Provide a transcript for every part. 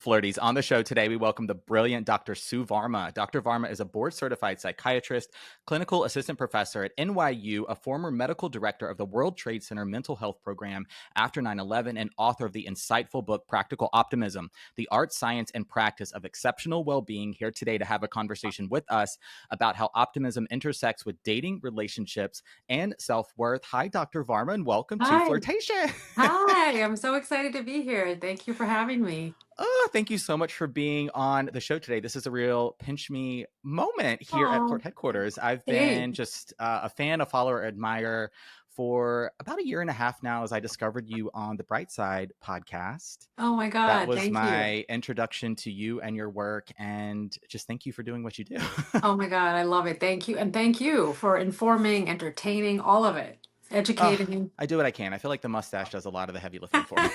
Flirties. On the show today, we welcome the brilliant Dr. Sue Varma. Dr. Varma is a board-certified psychiatrist, clinical assistant professor at NYU, a former medical director of the World Trade Center Mental Health Program after 9/11, and author of the insightful book, Practical Optimism, the art, science, and practice of exceptional well-being, here today to have a conversation with us about how optimism intersects with dating, relationships, and self-worth. Hi, Dr. Varma, and welcome to Hi. Flirtation. Hi, I'm so excited to be here. Thank you for having me. Oh, thank you so much for being on the show today. This is a real pinch me moment here at Oh, Flirt headquarters. I've hey. been just a fan, a follower, admirer for about a year and a half now as I discovered you on the Bright Side podcast. Oh my That God, was thank you. my introduction to you and your work. And just thank you for doing what you do. Oh my God, I love it. Thank you. And thank you for informing, entertaining, all of it, educating. I do what I can. I feel like the mustache does a lot of the heavy lifting for me.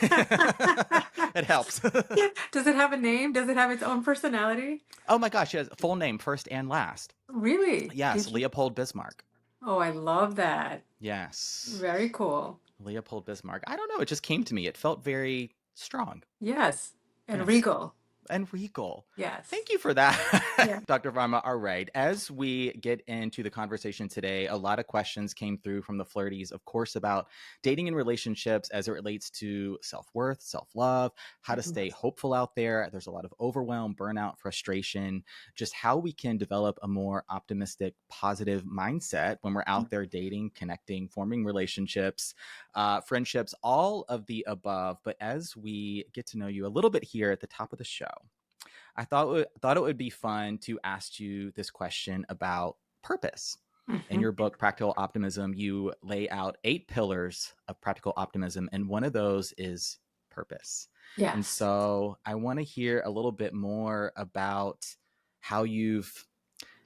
It helps. Does it have a name? Does it have its own personality? Oh my gosh, yes. Full name, first and last. Really? Yes, Leopold Bismarck. Oh, I love that. Yes. Very cool. Leopold Bismarck. I don't know. It just came to me. It felt very strong. Yes. And Yes. regal. And regal. Yes. Thank you for that, Yeah. Dr. Varma. All right. As we get into the conversation today, a lot of questions came through from the Flirties, of course, about dating and relationships as it relates to self-worth, self-love, how to stay hopeful out there. There's a lot of overwhelm, burnout, frustration, just how we can develop a more optimistic, positive mindset when we're out there dating, connecting, forming relationships, friendships, all of the above. But as we get to know you a little bit here at the top of the show, I thought it would be fun to ask you this question about purpose. In your book, Practical Optimism, you lay out 8 pillars of practical optimism, and one of those is purpose. And Yes. so I want to hear a little bit more about how you've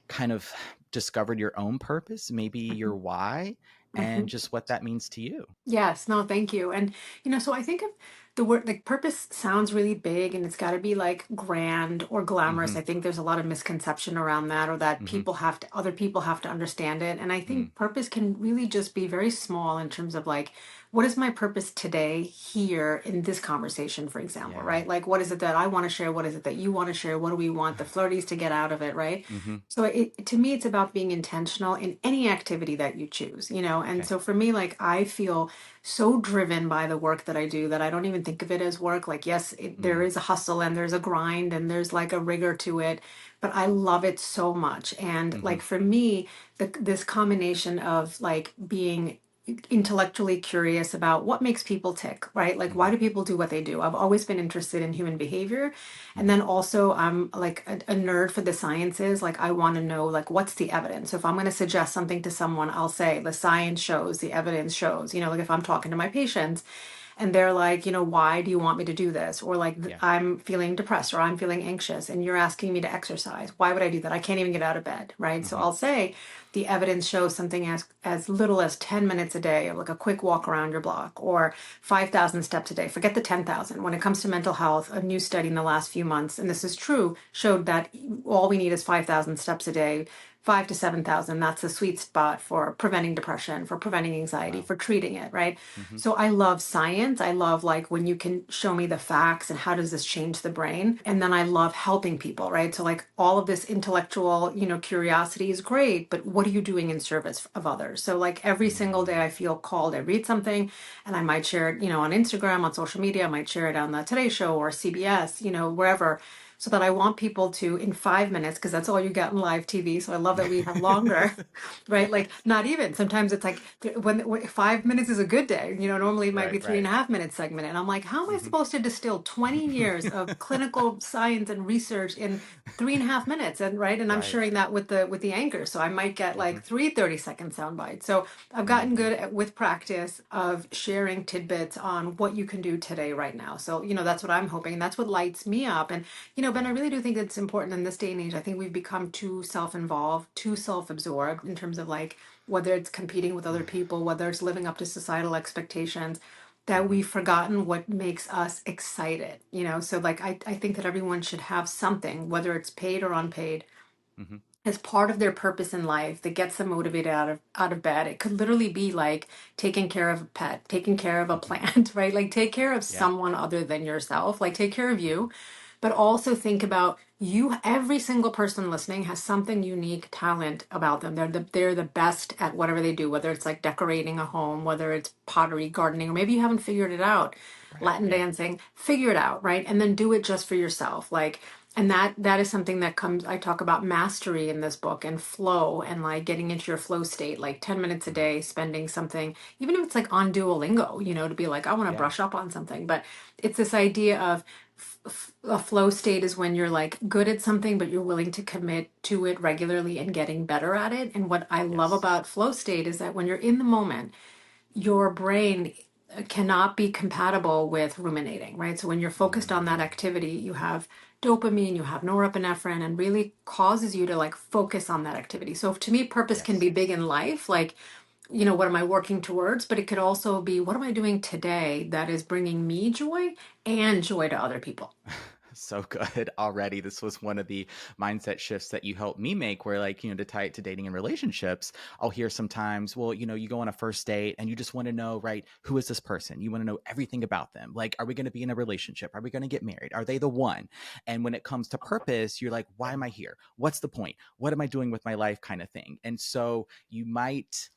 kind of discovered your own purpose, maybe your why, and Mhm. just what that means to you. Yes, no, thank you. And so I think of the word like purpose sounds really big and it's got to be like grand or glamorous. Mm-hmm, I think there's a lot of misconception around that or that mm-hmm, other people have to understand it. And I think purpose can really just be very small in terms of like, what is my purpose today here in this conversation, for example, yeah. right? Like, what is it that I want to share? What is it that you want to share? What do we want the flirties to get out of it, right? Mm-hmm. So to me, it's about being intentional in any activity that you choose, And Okay. so for me, like I feel so driven by the work that I do that I don't even think of it as work. Like, yes, there is a hustle and there's a grind and there's like a rigor to it, but I love it so much. And Mm-hmm. like for me, this combination of like being intellectually curious about what makes people tick, right? Like, Mm-hmm. why do people do what they do? I've always been interested in human behavior. And Mm-hmm. then also, I'm like a nerd for the sciences. Like, I want to know, like, what's the evidence? So if I'm going to suggest something to someone, I'll say the science shows, the evidence shows, like if I'm talking to my patients, and they're like, why do you want me to do this? Or like, Yeah. I'm feeling depressed or I'm feeling anxious and you're asking me to exercise. Why would I do that? I can't even get out of bed, right? So Mm-hmm. I'll say the evidence shows something as little as 10 minutes a day, like a quick walk around your block, or 5,000 steps a day. Forget the 10,000. When it comes to mental health, a new study in the last few months, and this is true, showed that all we need is 5,000 steps a day. 5 to 7,000, that's the sweet spot for preventing depression, for preventing anxiety, Wow. for treating it, right? Mm-hmm. So I love science. I love like when you can show me the facts and how does this change the brain. And then I love helping people, right? So like all of this intellectual, curiosity is great, but what are you doing in service of others? So like every single day I feel called, I read something and I might share it, on Instagram, on social media, I might share it on the Today Show or CBS, wherever, so that I want people to, in 5 minutes, because that's all you get in live TV. So I love that we have longer, right? Like not even. Sometimes it's like when 5 minutes is a good day. Normally it might be Right. three and Right. a half minute segment, and I'm like, how am I supposed to distill 20 years of clinical science and research in 3.5 minutes? And right, and I'm Right. sharing that with the anchor, so I might get Mm-hmm. like 30-second sound bites. So I've gotten Mm-hmm. good with practice of sharing tidbits on what you can do today, right now. So that's what I'm hoping. That's what lights me up, and Ben, I really do think it's important in this day and age. I think we've become too self-involved, too self-absorbed in terms of like whether it's competing with other people, whether it's living up to societal expectations, that Mm-hmm. we've forgotten what makes us excited, So like I think that everyone should have something, whether it's paid or unpaid, Mm-hmm. as part of their purpose in life that gets them motivated out of bed. It could literally be like taking care of a pet, taking care of a Mm-hmm. plant, right? Like take care of Yeah. someone other than yourself, like take care of you but also think about you. Every single person listening has something unique talent about them. They're the best at whatever they do, whether it's like decorating a home, whether it's pottery, gardening, or maybe you haven't figured it out, Right. Latin Yeah. dancing. Figure it out, right? And then do it just for yourself. Like, and that is something that comes, I talk about mastery in this book, and flow, and like getting into your flow state, like 10 minutes a Mhm. day, spending something, even if it's like on Duolingo, to be like, I want to Yeah. brush up on something. But it's this idea of a flow state is when you're like good at something, but you're willing to commit to it regularly and getting better at it. And what I love Yes. about flow state is that when you're in the moment, your brain cannot be compatible with ruminating, right? So when you're focused on that Mm. activity, you have dopamine, you have norepinephrine, and really causes you to like focus on that activity. So to me, purpose can Yes. be big in life, like, what am I working towards? But it could also be, what am I doing today that is bringing me joy and joy to other people? So good already. This was one of the mindset shifts that you helped me make, where, like, to tie it to dating and relationships, I'll hear sometimes, well, you go on a first date and you just want to know, right, who is this person? You want to know everything about them. Like, are we going to be in a relationship? Are we going to get married? Are they the one? And when it comes to purpose, you're like, why am I here? What's the point? What am I doing with my life, kind of thing. And so you might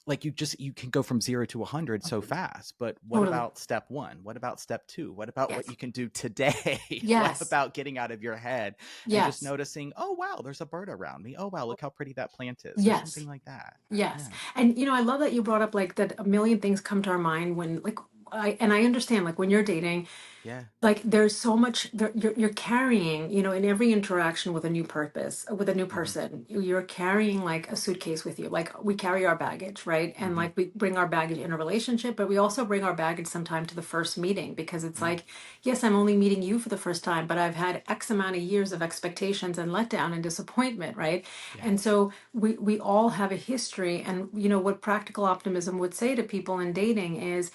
like you can go from 0 to 100 so fast, but what Totally. about step 1? What about step 2? What about what Yes. you can do today? What Yes. about getting out of your head and just Yes. noticing, oh wow, there's a bird around me, oh wow, look how pretty that plant is, or something Yes. like that. Yes. Yeah. And I love that you brought up like that a million things come to our mind when like I understand like when you're dating, Yeah. like there's so much there, you're carrying, in every interaction with a new purpose, with a new Hmm. person, you're carrying like a suitcase with you. Like we carry our baggage, right? And Hmm. like we bring our baggage in a relationship, but we also bring our baggage sometime to the first meeting, because it's Yeah. like, yes, I'm only meeting you for the first time, but I've had X amount of years of expectations and letdown and disappointment, right? Yeah. And so we all have a history. And what practical optimism would say to people in dating is,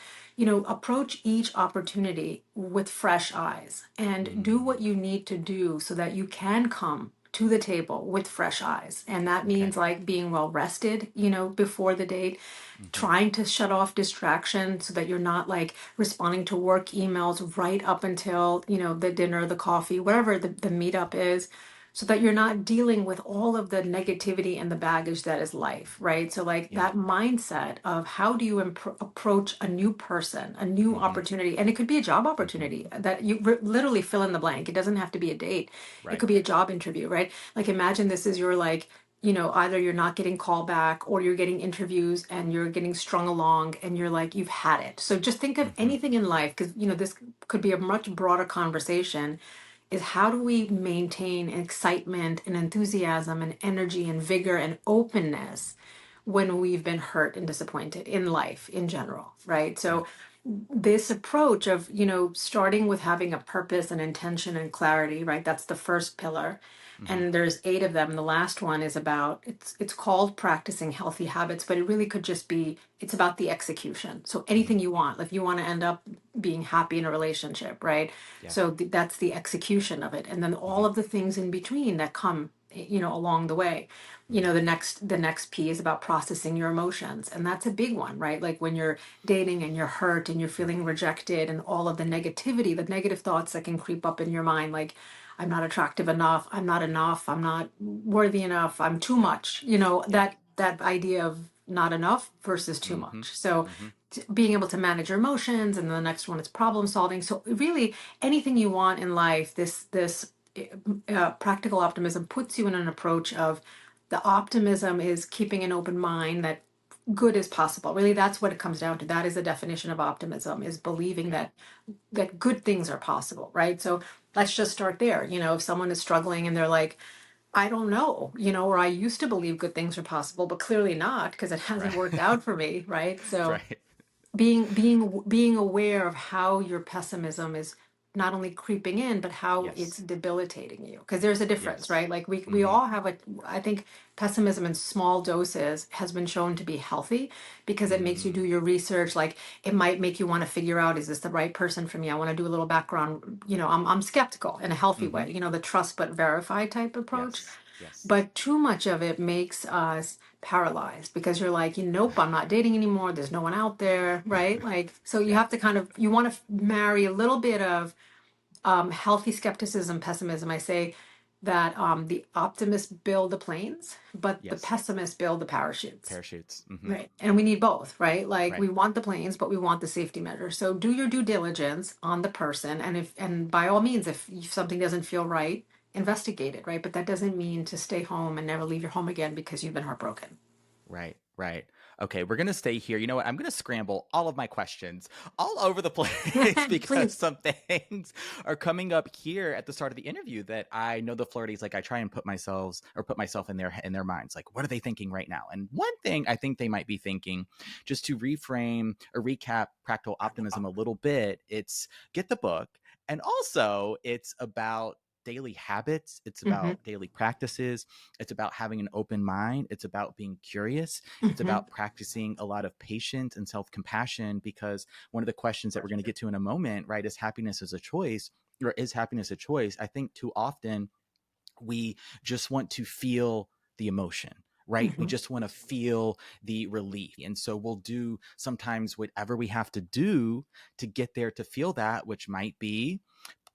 approach each opportunity with fresh eyes and do Mm. what you need to do so that you can come to the table with fresh eyes. And that Okay. means like being well rested, before the date, Hmm. trying to shut off distraction so that you're not like responding to work emails right up until, the dinner, the coffee, whatever the meetup is, so that you're not dealing with all of the negativity and the baggage that is life, right? So like Yeah. that mindset of how do you approach a new person, a new Hmm. opportunity, and it could be a job Hmm. opportunity that you literally fill in the blank. It doesn't have to be a date. It Right. could be a job interview, right? Like imagine this is your like, either you're not getting call back or you're getting interviews and you're getting strung along and you're like, you've had it. So just think of Hmm. anything in life, because, this could be a much broader conversation, is how do we maintain excitement and enthusiasm and energy and vigor and openness when we've been hurt and disappointed in life in general, right? Yeah. So this approach of, starting with having a purpose and intention and clarity, right? That's the first pillar. Hmm. And there's 8 of them. The last one is about, it's called practicing healthy habits, but it really could just be, it's about the execution. So Hmm. anything you want, like you want to end up being happy in a relationship, right? Yeah. So that's the execution of it. And then all Hmm. of the things in between that come, along the way. Hmm. The next P is about processing your emotions. And that's a big one, right? Like when you're dating and you're hurt and you're feeling rejected and all of the negativity, the negative thoughts that can creep up in your mind, like, I'm not attractive enough, I'm not worthy enough, I'm too Yep. much, Yeah. that idea of not enough versus too Hmm. much. So Hmm. being able to manage your emotions, and the next one is problem solving. So really anything you want in life, this practical optimism puts you in an approach of, the optimism is keeping an open mind that good is possible. Really, that's what it comes down to. That is the definition of optimism, is believing Okay. that good things are possible, right? So let's just start there. If someone is struggling and they're like, I don't know, or I used to believe good things are possible, but clearly not, because it hasn't Right. worked out for me, right? So Right. being aware of how your pessimism is not only creeping in, but how it's Yes. debilitating you, because there's a difference, Yes. right? Like we Hmm. all have I think pessimism in small doses has been shown to be healthy, because it makes you do Mm. your research. Like it might make you want to figure out, is this the right person for me? I want to do a little background. I'm skeptical in a healthy Hmm. way, the trust but verify type approach. Yes. Yes. But too much of it makes us paralyzed, because you're like, nope, I'm not dating anymore. There's no one out there, right? Like, so you Yeah. have to kind of, you want to marry a little bit of healthy skepticism, pessimism. I say that the optimists build the planes, but the Yes. pessimists build the parachutes. Parachutes. Right. And we need both, right? Like Right. we want the planes, but we want the safety measures. So do your due diligence on the person. And by all means, if something doesn't feel right, investigate it, right? But that doesn't mean to stay home and never leave your home again because you've been heartbroken. Right, right. Okay, we're going to stay here. You know what? I'm going to scramble all of my questions all over the place because Please. some things are coming up here at the start of the interview that I know the flirties, like I try and put myself in their minds. Like, what are they thinking right now? And one thing I think they might be thinking, just to reframe or recap Practical Optimism a little bit, it's get the book. And also it's about daily habits. It's Hmm. about daily practices. It's about having an open mind. It's about being curious. It's Hmm. about practicing a lot of patience and self-compassion, because one of the questions that we're going to get to in a moment, right, is happiness as a choice, or is happiness a choice? I think too often we just want to feel the emotion, right? We Hmm. just want to feel the relief. And so we'll do sometimes whatever we have to do to get there to feel that, which might be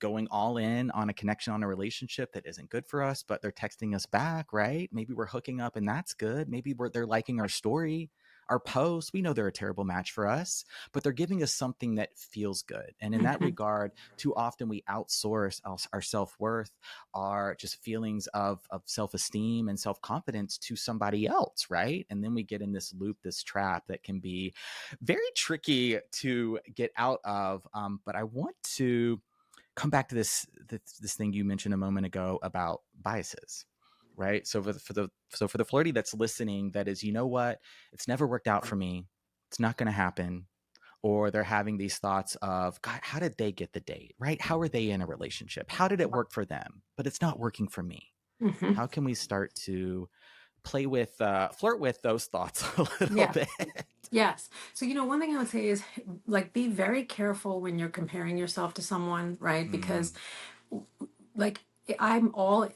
going all in on a connection, on a relationship that isn't good for us, but they're texting us back, right? Maybe we're hooking up and that's good. Maybe they're liking our story, our post. We know they're a terrible match for us, but they're giving us something that feels good. And in that Hmm. regard, too often we outsource our self-worth, our just feelings of self-esteem and self-confidence to somebody else, right? And then we get in this loop, this trap that can be very tricky to get out of. But I want to come back to this thing you mentioned a moment ago about biases, right? So for the flirty that's listening, that is, you know what, it's never worked out for me, it's not going to happen, or they're having these thoughts of, God, how did they get the date, right? How are they in a relationship? How did it work for them, but it's not working for me? Hmm. How can we start to flirt with those thoughts a little Yeah. bit? Yes. So, one thing I would say is like be very careful when you're comparing yourself to someone, right? Because Mm, like I'm all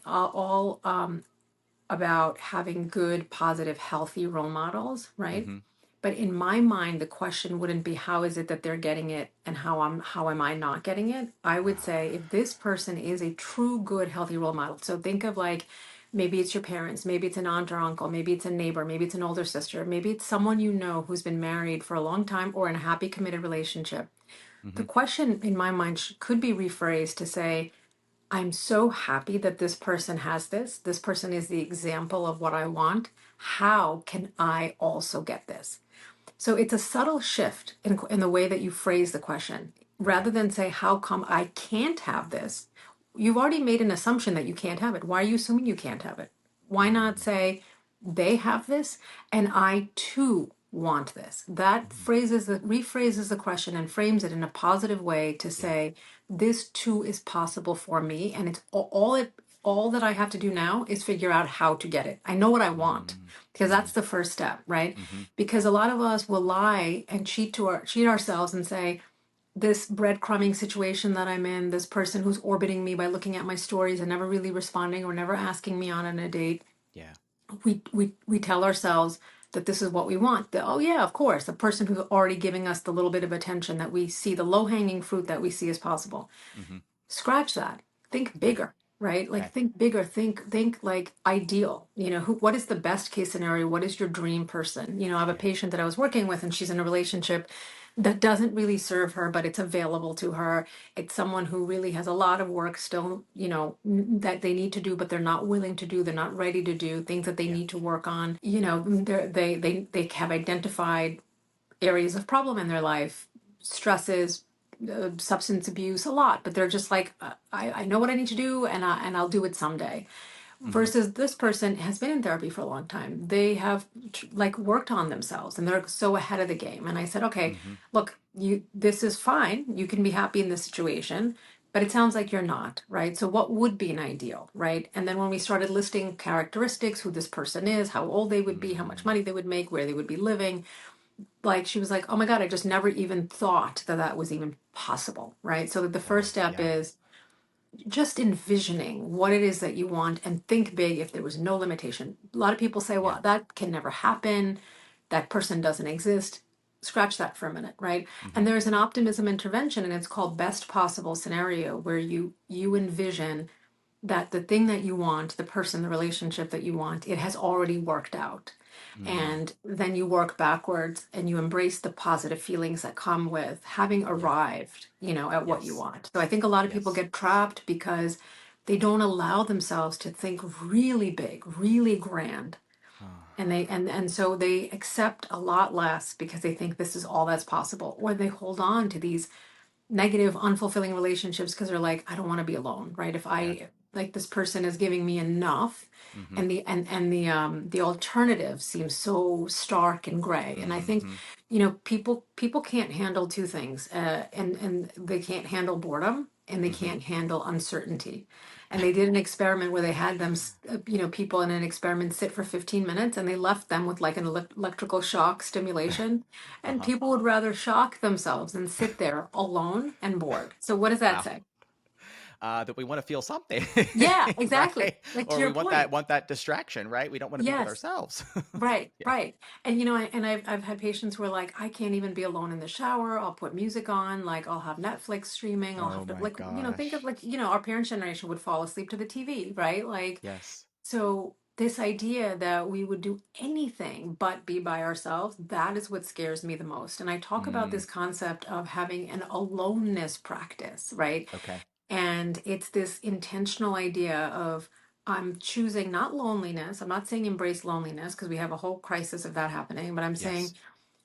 about having good, positive, healthy role models, right? mm-hmm, But in my mind, the question wouldn't be how is it that they're getting it and how am I not getting it? I would wow, say if this person is a true, good, healthy role model. So think of like maybe it's your parents, maybe it's an aunt or uncle, maybe it's a neighbor, maybe it's an older sister, maybe it's someone you know who's been married for a long time or in a happy, committed relationship. The mm-hmm, question in my mind could be rephrased to say, I'm so happy that this person has this. This person is the example of what I want. How can I also get this? So it's a subtle shift in the way that you phrase the question. okay, Rather than say, how come I can't have this? You've already made an assumption that you can't have it. Why are you assuming you can't have it? Why not mm, say, they have this and I too want this? That mm, rephrases the question and frames it in a positive way to yeah, say, this too is possible for me. And it's all that I have to do now is figure out how to get it. I know what I want mm, because mm-hmm, that's the first step, right? mm-hmm, Because a lot of us will lie and cheat ourselves and say this breadcrumbing situation that I'm in, this person who's orbiting me by looking at my stories and never really responding or never asking me on a date, yeah, we tell ourselves that this is what we want. That, oh yeah, of course, the person who's already giving us the little bit of attention that we see, the low hanging fruit that we see as possible. mm-hmm, Scratch that. Think yeah, bigger, right? Like okay, think bigger. Think like ideal. What is the best case scenario? What is your dream person? I have a yeah, patient that I was working with, and she's in a relationship that doesn't really serve her, but it's available to her. It's someone who really has a lot of work still, that they need to do, but they're not willing to do. They're not ready to do things that they yeah, need to work on. They have identified areas of problem in their life, stresses, substance abuse, a lot, but they're just like, I know what I need to do, and I'll do it someday. mm-hmm, Versus this person has been in therapy for a long time. They have like worked on themselves, and they're so ahead of the game. And I said, okay, mm-hmm, look, this is fine. You can be happy in this situation. But it sounds like you're not, right? So, what would be an ideal, right? And then when we started listing characteristics, who this person is, how old they would be, how much mm, money they would make, where they would be living, like she was like, oh my God, I just never even thought that that was even possible, right? So the first wow, step yeah, is just envisioning what it is that you want and think big if there was no limitation. A lot of people say, yeah, well, that can never happen. That person doesn't exist. scratch that for a minute, right? Hmm. And there's an optimism intervention, and it's called best possible scenario, where you envision that the thing that you want, the person, the relationship that you want, it has already worked out. Mm, And then you work backwards and you embrace the positive feelings that come with having yeah. arrived, at what you Yes. want. So I think a lot of people Yes. get trapped because they don't allow themselves to think really big, really grand. And Oh, and so they accept a lot less because they think this is all that's possible, or they hold on to these negative, unfulfilling relationships because they're like, I don't want to be alone, right? If yeah. I like this person is giving me enough, Hmm. and the alternative seems so stark and gray. And I think, Hmm. people can't handle two things, and they can't handle boredom and they Hmm. can't handle uncertainty. And they did an experiment where they had them, people in an experiment sit for 15 minutes, and they left them with like an electrical shock stimulation, and Uh-huh. people would rather shock themselves than sit there alone and bored. So what does that Wow. say? That we want to feel something, Yeah, exactly. right? Like to Or we your want point. that distraction, right? We don't want to be with Yes. ourselves. Right, Yeah. right. And I've had patients who are like, I can't even be alone in the shower. I'll put music on, like I'll have Netflix streaming. I'll Oh have to my like, think of gosh. like, our parents' generation would fall asleep to the TV, right? Like, Yes. so this idea that we would do anything but be by ourselves, that is what scares me the most. And I talk about Mm, this concept of having an aloneness practice, right? okay. And it's this intentional idea of I'm choosing not loneliness. I'm not saying embrace loneliness because we have a whole crisis of that happening, but I'm saying Yes.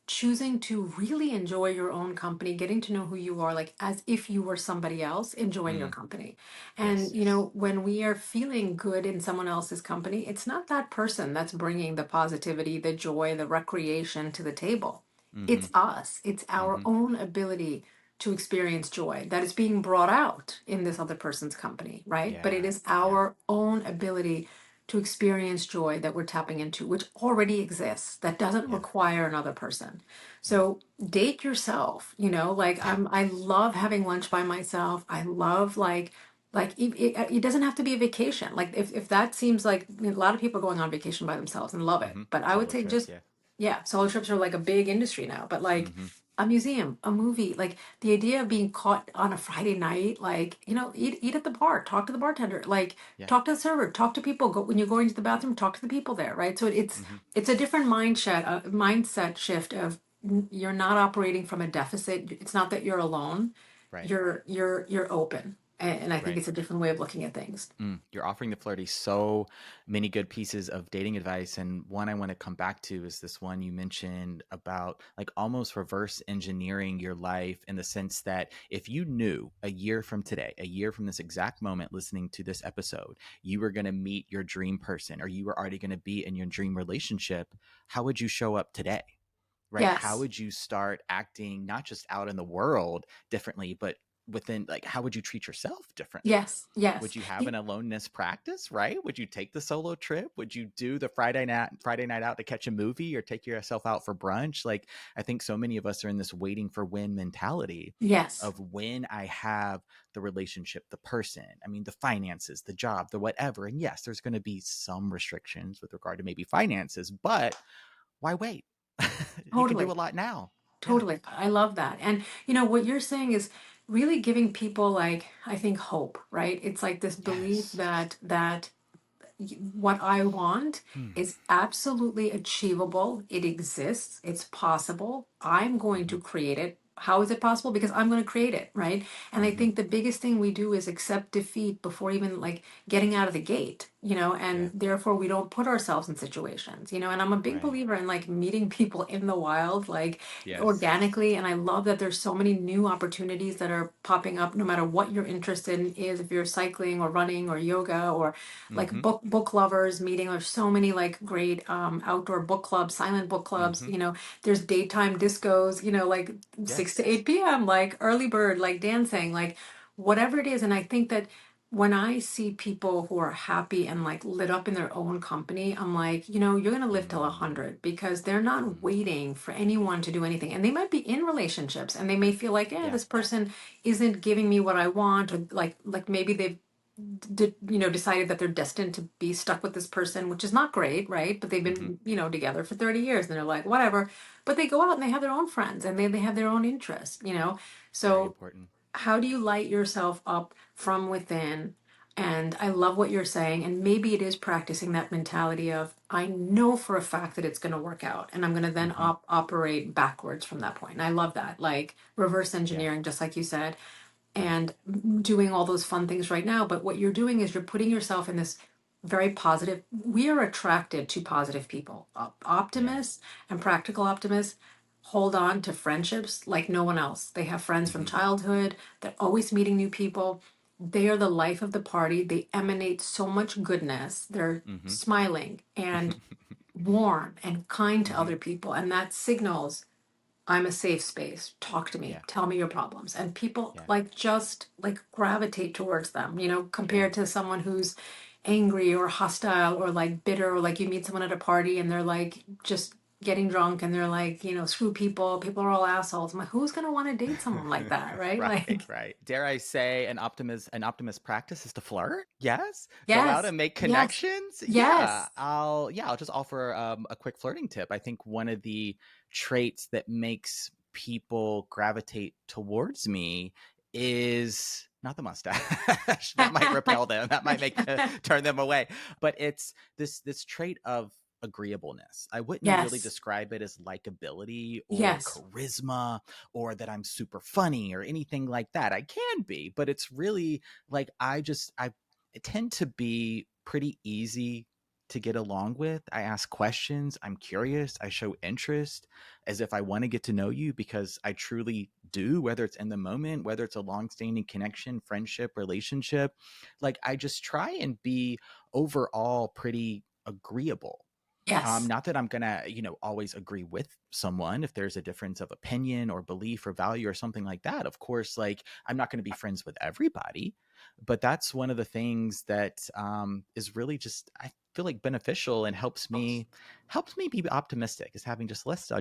choosing to really enjoy your own company, getting to know who you are, like as if you were somebody else, enjoying your Mm, company. yes. And, when we are feeling good in someone else's company, it's not that person that's bringing the positivity, the joy, the recreation to the table. Mm-hmm. It's us, it's our Mm-hmm. own ability to experience joy that is being brought out in this other person's company, right? But it Yeah. is Yeah. our own ability to experience joy that we're tapping into, which already exists, that doesn't Yeah. require another person. Yeah. So date yourself, like I love having lunch by myself. I love like it doesn't have to be a vacation. Like if that seems like a lot of people are going on vacation by themselves and love it. Mm-hmm. But I would Solo say trip. just, Yeah. yeah, solo trips are like a big industry now, but like Mm-hmm. a museum, a movie, like the idea of being caught on a Friday night, like, eat at the bar, talk to the bartender, like Yeah. talk to the server, talk to people, go when you're going to the bathroom, talk to the people there, right? So it's Mm-hmm. it's a different mindset shift of you're not operating from a deficit. It's not that you're alone. Right. You're open. And I think Right. it's a different way of looking at things. You're offering the flirty so many good pieces of dating advice. And one I want to come back to is this one you mentioned about like almost reverse engineering your life in the sense that if you knew a year from today, a year from this exact moment listening to this episode, you were going to meet your dream person or you were already going to be in your dream relationship, how would you show up today? Right? How Yes. would you start acting not just out in the world differently, but within like how would you treat yourself differently? Yes. Yes. Would you have an aloneness practice, right? Would you take the solo trip? Would you do the Friday night out to catch a movie or take yourself out for brunch? Like I think so many of us are in this waiting for when mentality Yes. of when I have the relationship, the person, I mean the finances, the job, the whatever. And yes, there's going to be some restrictions with regard to maybe finances, but why wait? You can do a Totally. lot now. Yeah. Totally. I love that. And what you're saying is really giving people, like, I think, hope, right? It's like this belief Yes. that what I want Hmm. is absolutely achievable. It exists. It's possible. I'm going Mm-hmm. to create it. How is it possible? Because I'm going to create it, right? And I Mm-hmm. think the biggest thing we do is accept defeat before even like getting out of the gate, Yeah. and therefore we don't put ourselves in situations, and I'm a big Right. believer in like meeting people in the wild, like Yes. organically. And I love that there's so many new opportunities that are popping up no matter what your interest in is, if you're cycling or running or yoga or like Mm-hmm. book lovers meeting. There's so many like great outdoor book clubs, silent book clubs. Mm-hmm. There's daytime discos. Like 6 to 8 p.m. like early bird, like dancing, like whatever it is. And I think that when I see people who are happy and like lit up in their own company, I'm like, you're gonna live till Mm-hmm. 100 because they're not waiting for anyone to do anything. And they might be in relationships and they may feel like, yeah, Yeah. this person isn't giving me what I want, or like maybe they've decided that they're destined to be stuck with this person, which is not great, right? But they've Hmm. been, together for 30 years and they're like, whatever. But they go out and they have their own friends and they have their own interests. Very So important. how do you light yourself up from within? And I love what you're saying. And maybe it is practicing that mentality of, I know for a fact that it's going to work out. And I'm going to then Hmm. operate backwards from that point. And I love that. Like reverse Yeah. engineering, just like you said, and doing all those fun things right now. But what you're doing is you're putting yourself in this very positive, we are attracted to positive people. Yeah. Optimists and practical optimists hold on to friendships like no one else. They have friends from Hmm. childhood, they're always meeting new people. They are the life of the party. They emanate so much goodness. They're Hmm. smiling and warm and kind to Hmm. other people. And that signals I'm a safe space. Talk to me. Yeah. Tell me your problems. And people Yeah. like just like gravitate towards them, Yeah. compared to someone who's angry or hostile or like bitter, or like you meet someone at a party and they're like just getting drunk and they're like, screw people. People are all assholes. I'm like, who's gonna want to date someone like that, right? Right, Like, right. Dare I say an optimist practice is to flirt? Yes. Go out yes, and make yes, connections? Yeah. yes, I'll just offer a quick flirting tip. I think one of the traits that makes people gravitate towards me is not the mustache. That might repel them. That might make turn them away. But it's this trait of agreeableness. I wouldn't really yes, describe it as likability or yes, charisma or that I'm super funny or anything like that. I can be, but it's really like I tend to be pretty easy to get along with. I ask questions, I'm curious, I show interest as if I want to get to know you because I truly do, whether it's in the moment, whether it's a long-standing connection, friendship, relationship. Like I just try and be overall pretty agreeable. yes. Not that I'm gonna, always agree with someone if there's a difference of opinion or belief or value or something like that. Of course, like I'm not gonna be friends with everybody, but that's one of the things that is really just I feel like beneficial and helps me be optimistic. Is having just less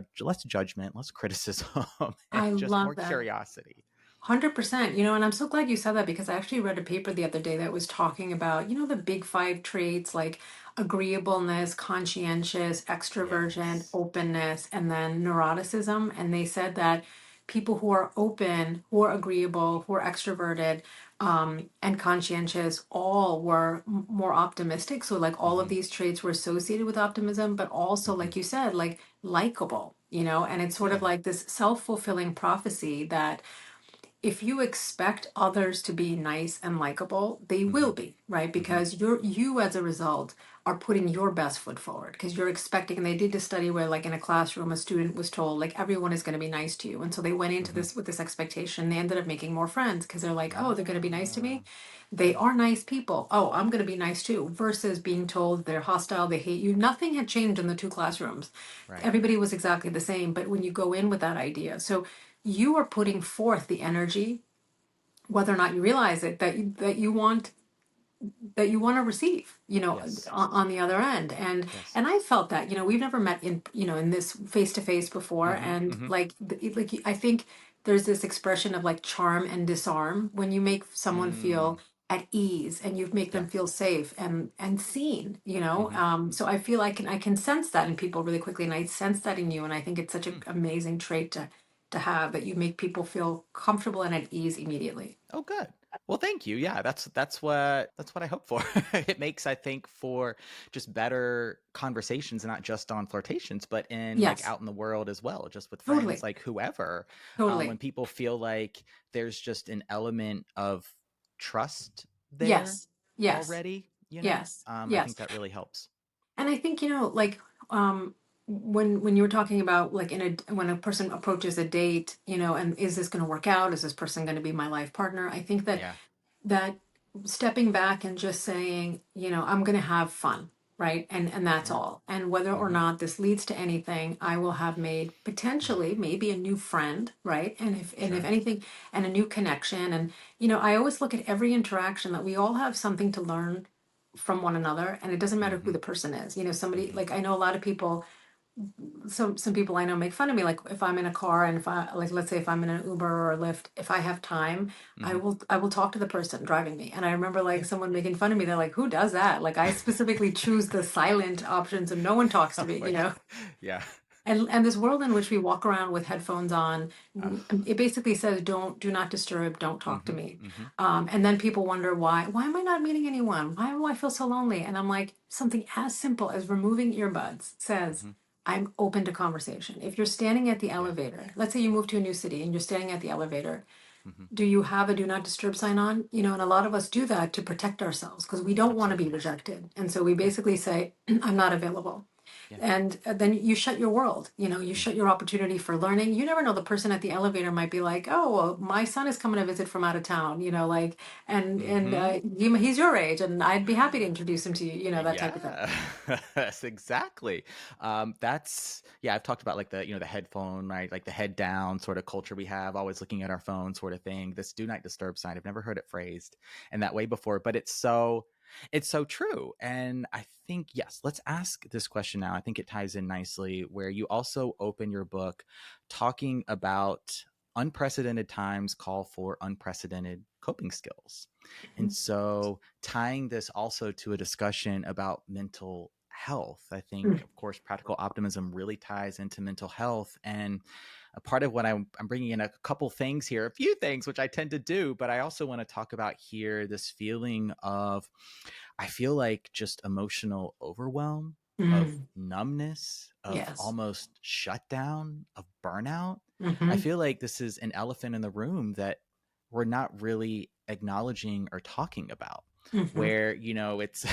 judgment, less criticism, and I just love more that. curiosity. 100%. And I'm so glad you said that because I actually read a paper the other day that was talking about, the big five traits like agreeableness, conscientious, extroversion, Yes. openness, and then neuroticism. And they said that people who are open, who are agreeable, who are extroverted, and conscientious all were more optimistic. So, like, all of Hmm. these traits were associated with optimism, but also, Hmm. like you said, like likable, and it's sort of Yeah. like this self-fulfilling prophecy that if you expect others to be nice and likable, they will Hmm. be, right? Hmm. Because you as a result are putting your best foot forward because you're expecting, and they did a study where like in a classroom a student was told like everyone is going to be nice to you. And so they went into Hmm. this with this expectation. They ended up making more friends because they're like, oh, they're going to be nice to Ah, me. They are nice people. Oh, I'm going to be nice too. Versus being told they're hostile, they hate you. Nothing had changed in the two classrooms. right. Everybody was exactly the same. But when you go in with that idea, so you are putting forth the energy whether or not you realize it that you want to receive Yes. on the other end. and Yes. and I felt that we've never met in this face to face before, Hmm. and Hmm. like I think there's this expression of like charm and disarm when you make someone Mm, feel at ease and you make yeah. them feel safe and seen. Hmm. So I feel I can sense that in people really quickly, and I sense that in you, and I think it's such an Hmm. amazing trait to have, that you make people feel comfortable and at ease immediately. Oh, good. Well, thank you. Yeah, that's what I hope for. It makes, I think, for just better conversations, not just on flirtations, but in like Yes, out in the world as well, just with friends, totally, like whoever. When totally. people feel like there's just an element of trust there Yes, yes, already, yes, I think yes. that really helps. And I think, like, when you were talking about like when a person approaches a date, and is this going to work out? Is this person going to be my life partner? I think that Yeah. that stepping back and just saying, I'm going to have fun, right? And that's Yeah. all. And whether or Hmm. not this leads to anything, I will have made potentially maybe a new friend, right? And if Sure. anything, and a new connection. And I always look at every interaction that we all have something to learn from one another, and it doesn't matter who Hmm. the person is. Somebody Hmm. like I know a lot of people some people I know make fun of me, like if I'm in a car and if I, like, let's say if I'm in an Uber or a Lyft, if I have time, Hmm. I will talk to the person driving me. And I remember like Yeah. someone making fun of me. They're like, who does that? Like I specifically choose the silent option so no one talks to Oh me, my you God. know? Yeah. And this world in which we walk around with headphones on, Ugh. it basically says, do not disturb, don't talk to Hmm. me. Hmm. And then people wonder why am I not meeting anyone? Why do I feel so lonely? And I'm like, something as simple as removing earbuds says, Hmm. I'm open to conversation. If you're standing at the Yeah. elevator, let's say you move to a new city and you're standing at the elevator, Hmm. do you have a do not disturb sign on? You know, and a lot of us do that to protect ourselves because we don't want to be Absolutely. rejected. And so we Yeah. basically say, I'm not available. Yeah. And then you shut your world, you know, you shut Hmm. your opportunity for learning. You never know, the person at the elevator might be like, oh, well, my son is coming to visit from out of town, you know, like, and Hmm. he's your age and I'd be happy to introduce him to you, you know, that type of thing. Yeah, yes, exactly. That's yeah. I've talked about like the headphone, right? Like the head down sort of culture we have, always looking at our phone, sort of thing. This do not disturb sign. I've never heard it phrased in that way before, but it's so true. And I think yes, let's ask this question now. I think it ties in nicely where you also open your book talking about unprecedented times call for unprecedented coping skills. And so tying this also to a discussion about mental health, I think, Mm, of course, practical optimism really ties into mental health. And a part of what I'm bringing in a couple things here, a few things, which I tend to do, but I also want to talk about here this feeling of, I feel like just emotional overwhelm, of mm, numbness, of yes. almost shutdown, of burnout. I Hmm. feel like this is an elephant in the room that we're not really acknowledging or talking about. Hmm. Where, it's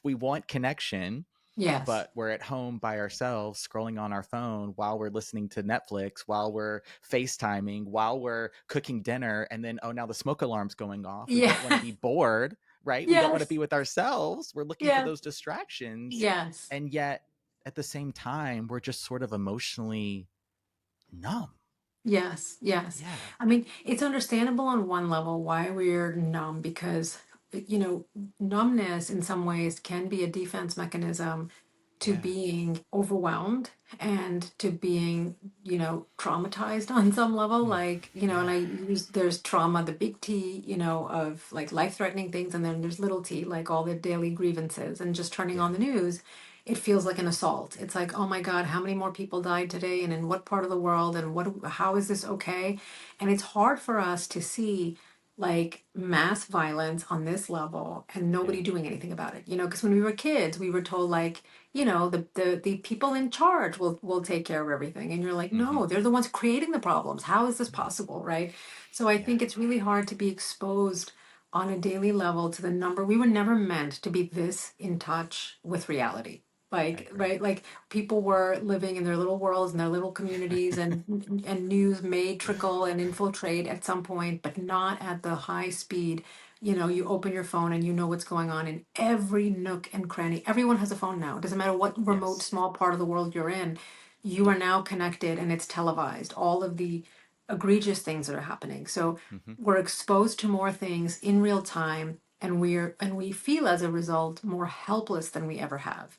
we want connection, Yes. but we're at home by ourselves scrolling on our phone while we're listening to Netflix, while we're FaceTiming, while we're cooking dinner. And then, oh, now the smoke alarm's going off. We Yeah. don't want to be bored, right? We don't want to Yes. be with ourselves. We're looking for Yes. those distractions. Yes. And yet, at the same time, we're just sort of emotionally numb. Yes, yes. Yeah. I mean, it's understandable on one level why we're numb because, you know, numbness in some ways can be a defense mechanism to Yeah. being overwhelmed and to being, you know, traumatized on some level. Mm. Like, you know, and Yeah. I use there's trauma, the big T, you know, of like life-threatening things, and then there's little t, like all the daily grievances. And just turning Yeah. on the news, it feels like an assault. It's like, oh my God, how many more people died today and in what part of the world and how is this okay? And it's hard for us to see like mass violence on this level and Yeah. nobody doing anything about it. You know, because when we were kids, we were told like, you know, the people in charge will take care of everything. And you're like, Mm-hmm. no, they're the ones creating the problems. How is this possible? Right. So I Yeah. think it's really hard to be exposed on a daily level to the number. We were never meant to be this in touch with reality. I Like, agree. right, like people were living in their little worlds and their little communities, and news may trickle and infiltrate at some point, but not at the high speed. You know, you open your phone and you know what's going on in every nook and cranny. Everyone has a phone now. It doesn't matter what remote, Yes. small part of the world you're in, you Yeah. are now connected and it's televised. All of the egregious things that are happening. So Mm-hmm. we're exposed to more things in real time, and we feel as a result more helpless than we ever have.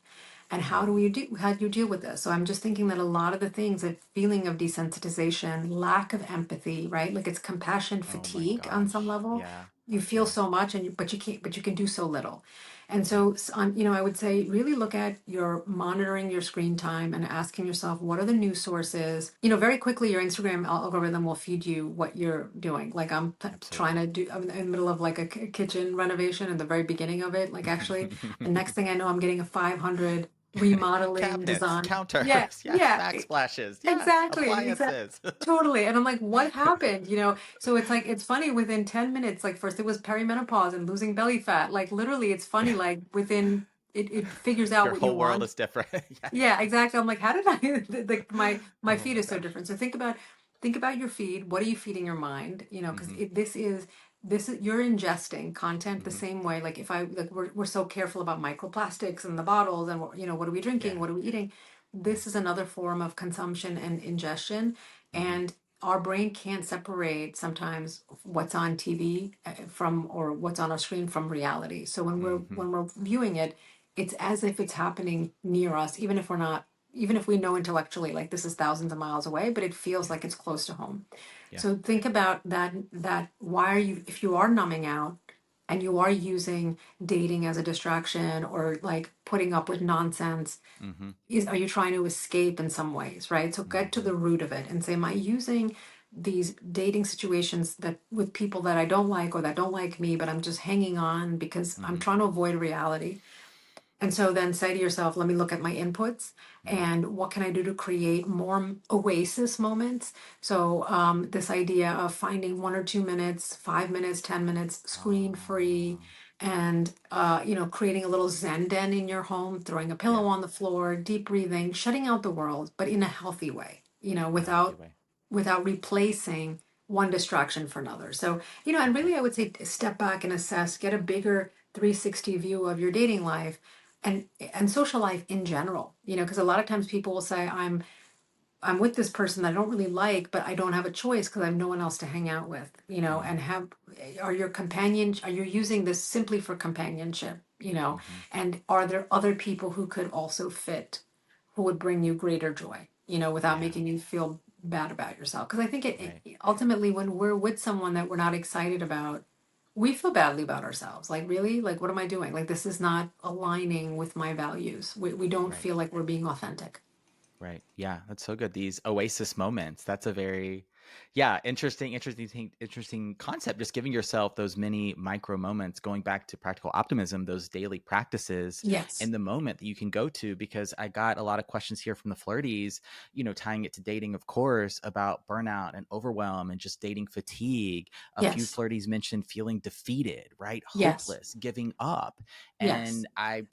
And Mm. how do you deal with this? So I'm just thinking that a lot of the things, a feeling of desensitization, lack of empathy, right? Like it's compassion Oh my fatigue on some gosh. level. Yeah. You feel Yeah. so much and but you can't, but you can do so little. And Yeah. so you know, I would say really look at your monitoring your screen time and asking yourself, what are the news sources? You know, very quickly your Instagram algorithm will feed you what you're doing. Like trying Absolutely. to do, I'm in the middle of like a kitchen renovation in the very beginning of it. Like actually, the next thing I know, I'm getting a 500 remodeling Cabinets, design. Yeah, counters, yes, yeah, backsplashes, yes, exactly, exactly. appliances. Totally. And I'm like, what happened? You know, so it's like, it's funny within 10 minutes, like first it was perimenopause and losing belly fat. Like literally, it's funny, Yeah. like within it figures out Your what you whole world want. is different. Yes. Yeah, exactly. I'm like, how did I like my Oh feed my is so gosh. different. So think about your feed. What are you feeding your mind? You know, because Mm-hmm. this is you're ingesting content the Mm-hmm. same way. Like if I like we're so careful about microplastics in the bottles and you know what are we drinking? Yeah. What are we eating? Yeah. This is another form of consumption and ingestion, Mm-hmm. and our brain can't separate sometimes what's on TV from or what's on our screen from reality. So Mm-hmm. when we're viewing it, it's as if it's happening near us, even if we're not, even if we know intellectually, like this is thousands of miles away, but it feels Yeah. like it's close to home. Yeah. So think about that why are you, if you are numbing out and you are using dating as a distraction or like putting up with nonsense, Mm-hmm. are you trying to escape in some ways, right? So get to Mm-hmm. the root of it and say, am I using these dating situations that with people that I don't like or that don't like me, but I'm just hanging on because I'm Mm-hmm. trying to avoid reality? And so then say to yourself, let me look at my inputs Mm-hmm. and what can I do to create more oasis moments? So, this idea of finding 1 or 2 minutes, 5 minutes, 10 minutes, screen free, Oh, and, creating a little Zen den in your home, throwing a yeah. pillow on the floor, deep breathing, shutting out the world, but in a healthy way, In a healthy way. without replacing one distraction for another. So, and Okay. really I would say step back and assess, get a bigger 360 view of your dating life and social life in general. Because a lot of times people will say, I'm with this person that I don't really like, but I don't have a choice because I have no one else to hang out with, Mm-hmm. and are you using this simply for companionship, Mm-hmm. and are there other people who could also fit, who would bring you greater joy, without Yeah. making you feel bad about yourself? Because I think Right. ultimately when we're with someone that we're not excited about, we feel badly about ourselves. Like, really? Like, what am I doing? Like, this is not aligning with my values. We don't Right. feel like we're being authentic. Right. Yeah, that's so good. These oasis moments. That's a very, yeah, interesting concept. Just giving yourself those many micro moments, going back to practical optimism, those daily practices in Yes. the moment that you can go to. Because I got a lot of questions here from the flirties, tying it to dating, of course, about burnout and overwhelm and just dating fatigue. A few Yes. flirties mentioned feeling defeated, right? Yes. Hopeless, giving up. Yes. And I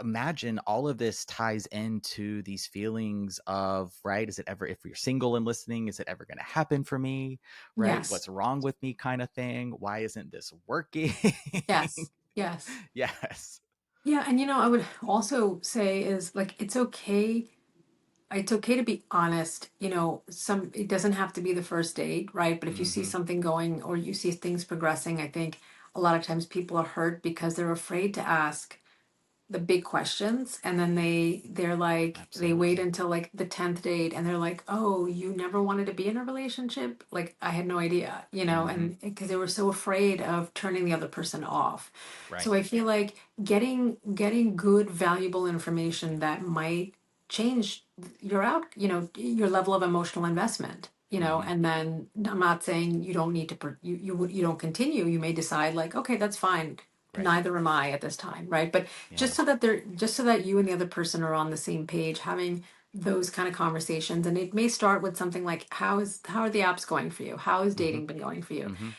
imagine all of this ties into these feelings of, right, is it ever, if you're single and listening, is it ever going to happen for me, right? Yes. What's wrong with me, kind of thing? Why isn't this working? Yes. Yes. Yes. Yeah, and I would also say is like it's okay to be honest. Some it doesn't have to be the first date, right? But if you see Mm-hmm. something going or you see things progressing, I think a lot of times people are hurt because they're afraid to ask the big questions, and then they're like they wait Absolutely. until like the 10th date and they're like, oh, you never wanted to be in a relationship? Like, I had no idea, Mm-hmm. and because they were so afraid of turning the other person off. So Right. I feel like getting good valuable information that might change your level of emotional investment, Mm-hmm. and then I'm not saying you don't need to you don't continue. You may decide like, okay, that's fine, Right. neither am I at this time, right? But Yeah. just so that you and the other person are on the same page, having those kind of conversations. And it may start with something like, how are the apps going for you? How has Mm-hmm. dating been going for you? Mm-hmm.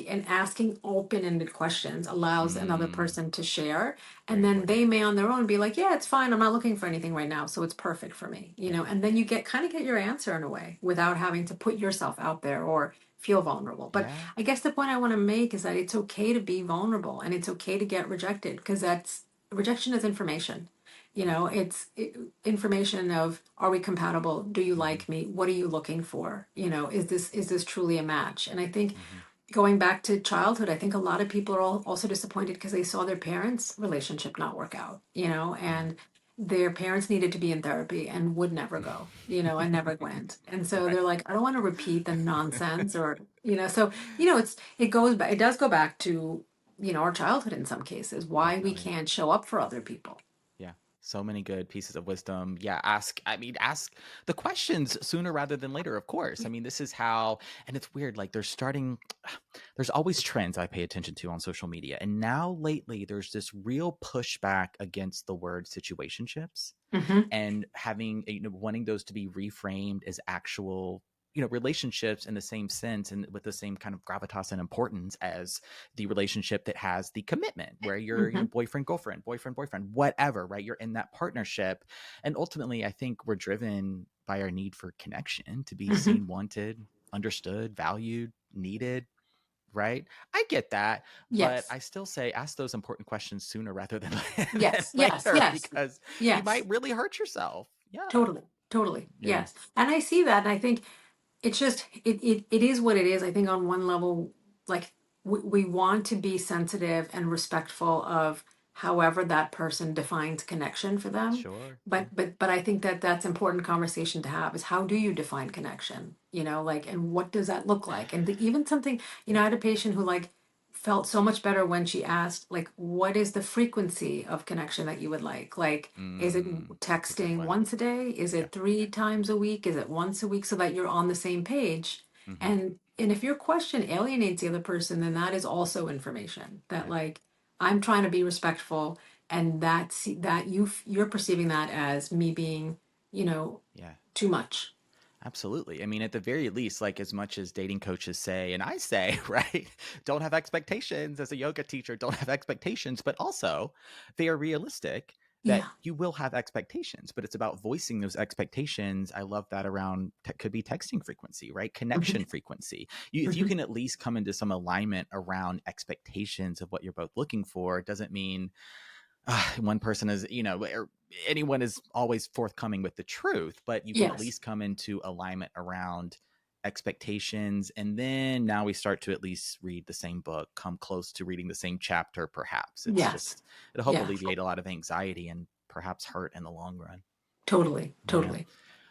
And asking open-ended questions allows another Mm. person to share, Very and then important. they may on their own be like, yeah, it's fine, I'm not looking for anything right now, so it's perfect for me, Yeah. and then you get your answer in a way without having to put yourself out there or feel vulnerable. But Yeah. I guess the point I want to make is that it's okay to be vulnerable and it's okay to get rejected, because that's rejection is information. Information of, are we compatible? Do you Mm-hmm. like me? What are you looking for? Is this truly a match? And I think Mm-hmm. going back to childhood, I think a lot of people are also disappointed because they saw their parents' relationship not work out, Yeah. and their parents needed to be in therapy and would never go, and never went. And so Right. they're like, I don't want to repeat the nonsense or, so, it does go back to, our childhood in some cases, why we Definitely. can't show up for other people. Yeah. So many good pieces of wisdom. Yeah. Ask the questions sooner rather than later, of course. I mean, this is how, and it's weird. Like, there's always trends I pay attention to on social media. And now lately, there's this real pushback against the word situationships Hmm. and having, wanting those to be reframed as actual, relationships in the same sense and with the same kind of gravitas and importance as the relationship that has the commitment where you're, Hmm. boyfriend, girlfriend, boyfriend, boyfriend, whatever, right? You're in that partnership. And ultimately, I think we're driven by our need for connection, to be Hmm. seen, wanted, understood, valued, needed, right? I get that, but Yes. I still say ask those important questions sooner rather than, than Yes. Yes. later, Yes. because you Yes. might really hurt yourself. Yeah. Totally. Totally. Yeah. Yes. And I see that. And I think it's just it is what it is. I think on one level, like we want to be sensitive and respectful of however that person defines connection for them. Sure. Yeah. But I think that that's important conversation to have, is how do you define connection? Like, and what does that look like? And even something, I had a patient who like felt so much better when she asked, like, what is the frequency of connection that you would like? Like, is it That's a good texting one. once a day? Is Yeah. it 3 times a week? Is it once a week, so that you're on the same page? Hmm. And if your question alienates the other person, then that is also information that, Right. like, I'm trying to be respectful, and that you're perceiving that as me being, you know, Yeah. too much. Absolutely. I mean, at the very least, like as much as dating coaches say, and I say, right, don't have expectations as a yoga teacher, don't have expectations, but also they are realistic that Yeah. you will have expectations, but it's about voicing those expectations. I love that around could be texting frequency, right? Mhm. Connection frequency. If you Mhm. can at least come into some alignment around expectations of what you're both looking for, it doesn't mean one person is, or anyone is always forthcoming with the truth, but you can at Yes. least come into alignment around expectations. And then now we start to at least read the same book, come close to reading the same chapter, perhaps. Yes. It'll help Yeah. alleviate a lot of anxiety and perhaps hurt in the long run. Totally. Yeah. Totally.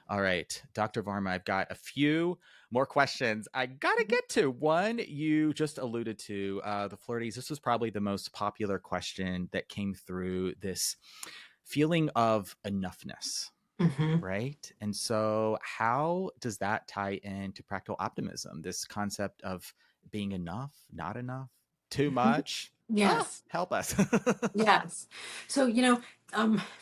All right, Dr. Varma, I've got a few more questions I got to get to. One you just alluded to, the flirties. This was probably the most popular question that came through, this feeling of enoughness, Hmm. right? And so, how does that tie into practical optimism? This concept of being enough, not enough, too much? Yes. Help us. Yes. So,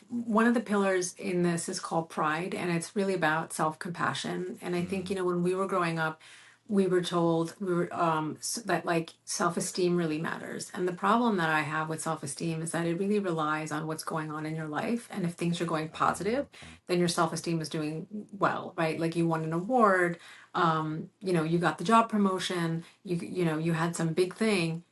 one of the pillars in this is called pride, and it's really about self-compassion. And I think, Mm, when we were growing up, we were told that like self-esteem really matters. And the problem that I have with self-esteem is that it really relies on what's going on in your life. And if things are going positive, okay. then your self-esteem is doing well, right? Like you won an award, you got the job promotion, you had some big thing,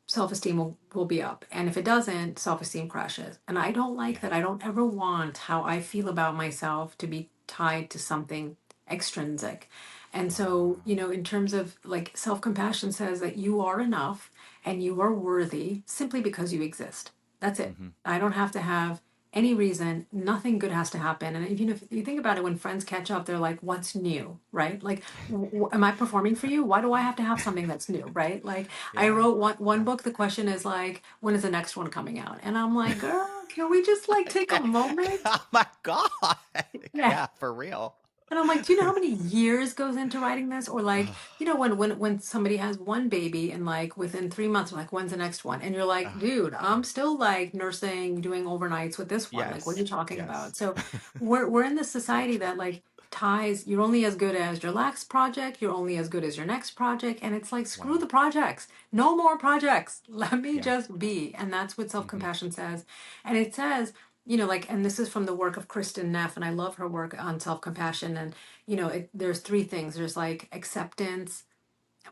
self-esteem will be up. And if it doesn't, self-esteem crashes. And I don't like Yeah. that. I don't ever want how I feel about myself to be tied to something extrinsic. And so, Wow. in terms of like self-compassion says that you are enough and you are worthy simply because you exist. That's it. Hmm. I don't have to have any reason. Nothing good has to happen. And even if you think about it, when friends catch up, they're like, what's new, right? Like, am I performing for you? Why do I have to have something that's new, right? Like, I Yeah. wrote one Yeah. book. The question is like, when is the next one coming out? And I'm like, girl, can we just like take a Okay. moment? Oh my God. Yeah. Yeah, for real. And I'm like, do you know how many years goes into writing this? Or like, Ugh, when somebody has one baby and like within 3 months, like, when's the next one? And you're like, ugh, dude, I'm yeah. still like nursing, doing overnights with this one. Like, what are you Yes. talking Yes. about? So we're in this society that like ties, you're only as good as your last project, you're only as good as your next project. And it's like, screw Wow. the projects. No more projects. Let me Yeah. just be. And that's what Hmm. self-compassion says. And it says, like, and this is from the work of Kristen Neff, and I love her work on self-compassion. And there's three things. There's like acceptance,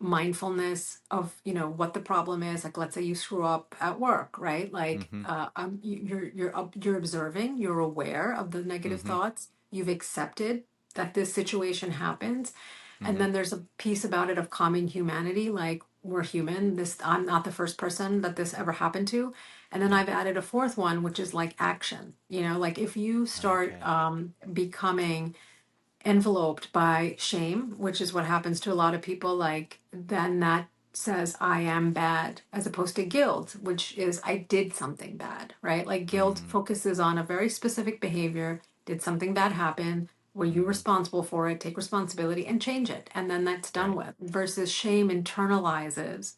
mindfulness of what the problem is. Like, let's say you screw up at work, right? Like, Hmm. you're observing, you're aware of the negative Hmm. thoughts, you've accepted that this situation happens. And Hmm. then there's a piece about it of common humanity, like, we're human. This, I'm not the first person that this ever happened to. And then Yeah. I've added a fourth one, which is like action. Like, if you start Okay. becoming enveloped by shame, which is what happens to a lot of people, like, then that says I am bad, as opposed to guilt, which is I did something bad, right? Like, guilt Mm, focuses on a very specific behavior. Did something bad happen? Were you hmm. responsible for it? Take responsibility and change it. And then that's done Right. with. Versus shame internalizes